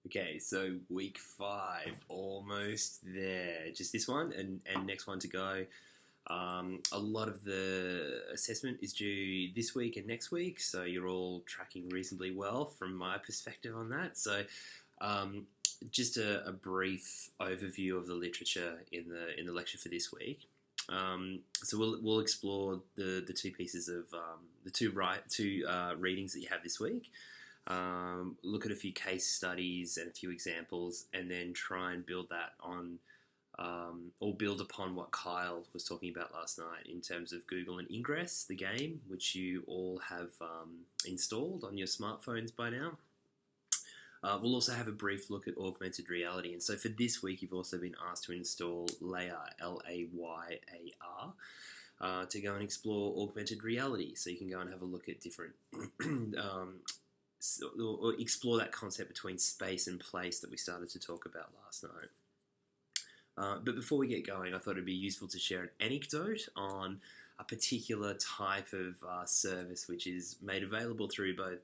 Okay, so week 5, almost there. Just this one and next one to go. A lot of the assessment is due this week and next week, so you're all tracking reasonably well from my perspective on that. So, just a brief overview of the literature in the lecture for this week. So we'll explore the two pieces of the two readings that you have this week. Look at a few case studies and a few examples, and then try and build that on, or build upon what Kyle was talking about last night in terms of Google and Ingress, the game, which you all have installed on your smartphones by now. We'll also have a brief look at augmented reality, and so for this week you've also been asked to install Layar, Layar, to go and explore augmented reality, so you can go and have a look at different or explore that concept between space and place that we started to talk about last night. But before we get going, I thought it'd be useful to share an anecdote on a particular type of service which is made available through both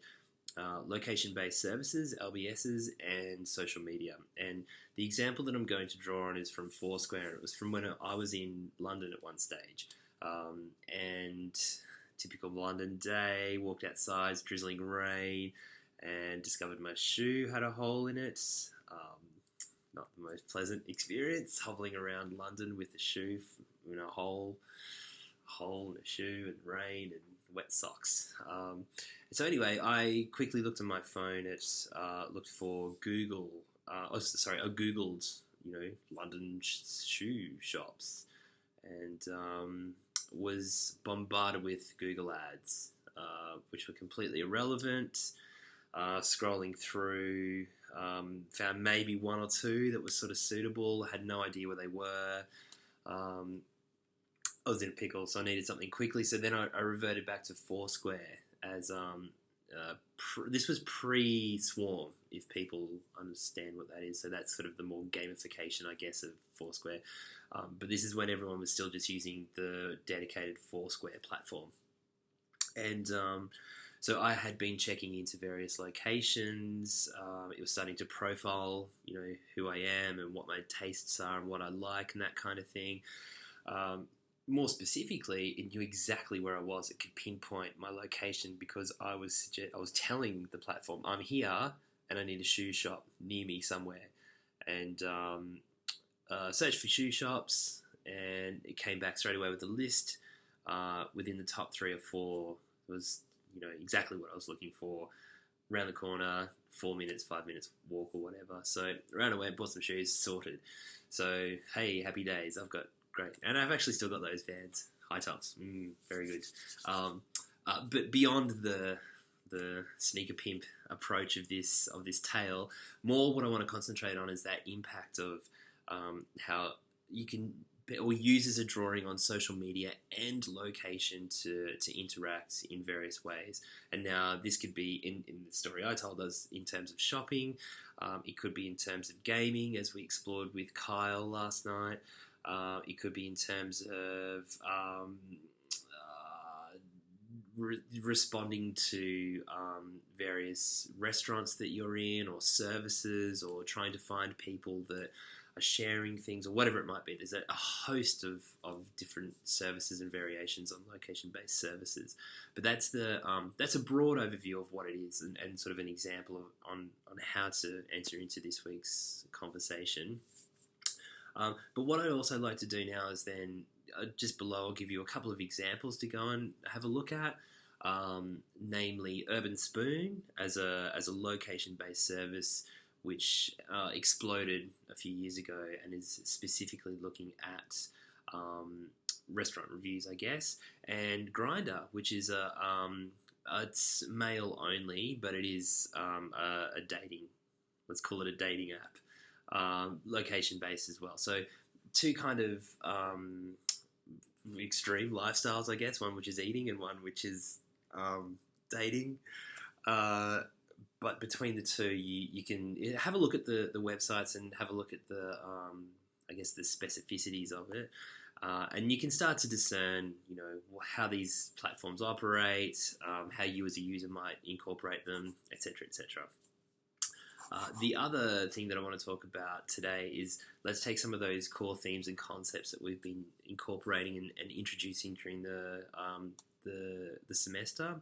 location-based services, LBSs, and social media. And the example that I'm going to draw on is from Foursquare. It was from when I was in London at one stage. And typical London day, walked outside, it's drizzling rain, and discovered my shoe had a hole in it. Not the most pleasant experience, hobbling around London with a shoe in a hole in a shoe, and rain and wet socks. So anyway, I quickly looked on my phone at, looked for Google. I googled, London shoe shops, and was bombarded with Google ads, which were completely irrelevant. Scrolling through, found maybe one or two that was sort of suitable. Had no idea where they were. I was in a pickle, so I needed something quickly. So then I reverted back to Foursquare as this was pre-Swarm, if people understand what that is. So that's sort of the more gamification, I guess, of Foursquare. But this is when everyone was still just using the dedicated Foursquare platform. And so I had been checking into various locations. It was starting to profile, who I am and what my tastes are and what I like and that kind of thing. More specifically, it knew exactly where I was. It could pinpoint my location because I was telling the platform, I'm here and I need a shoe shop near me somewhere. And searched for shoe shops, and it came back straight away with a list. Within the top 3 or 4 was, exactly what I was looking for. Around the corner, 4 minutes, 5 minutes walk or whatever. So ran away, bought some shoes, sorted. So hey, happy days. I've got great, and I've actually still got those Vans, high tops. Very good. But beyond the sneaker pimp approach of this tale, more what I want to concentrate on is that impact of how you can, or users are drawing on social media and location to interact in various ways. And now this could be in the story I told us in terms of shopping. It could be in terms of gaming, as we explored with Kyle last night. It could be in terms of responding to various restaurants that you're in, or services, or trying to find people that are sharing things, or whatever it might be. There's a host of different services and variations on location-based services. But that's a broad overview of what it is, and sort of an example on how to enter into this week's conversation. But what I'd also like to do now is then, just below, I'll give you a couple of examples to go and have a look at, namely Urban Spoon as a location-based service which exploded a few years ago and is specifically looking at restaurant reviews, I guess, and Grindr, which is it's male only, but it is a dating, let's call it a dating app. Location-based as well. So two kind of extreme lifestyles, I guess. One which is eating and one which is dating. But between the two, you can have a look at the websites and have a look at the specificities of it. And you can start to discern, how these platforms operate, how you as a user might incorporate them, etc., etc. The other thing that I want to talk about today is let's take some of those core themes and concepts that we've been incorporating and introducing during the semester,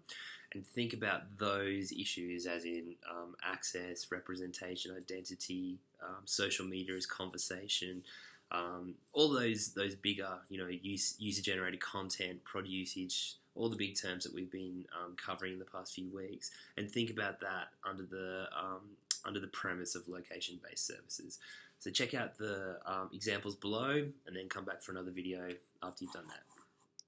and think about those issues as in access, representation, identity, social media as conversation, all those bigger, user generated content, prod usage, all the big terms that we've been covering in the past few weeks, and think about that under the premise of location based services. So check out the examples below, and then come back for another video after you've done that.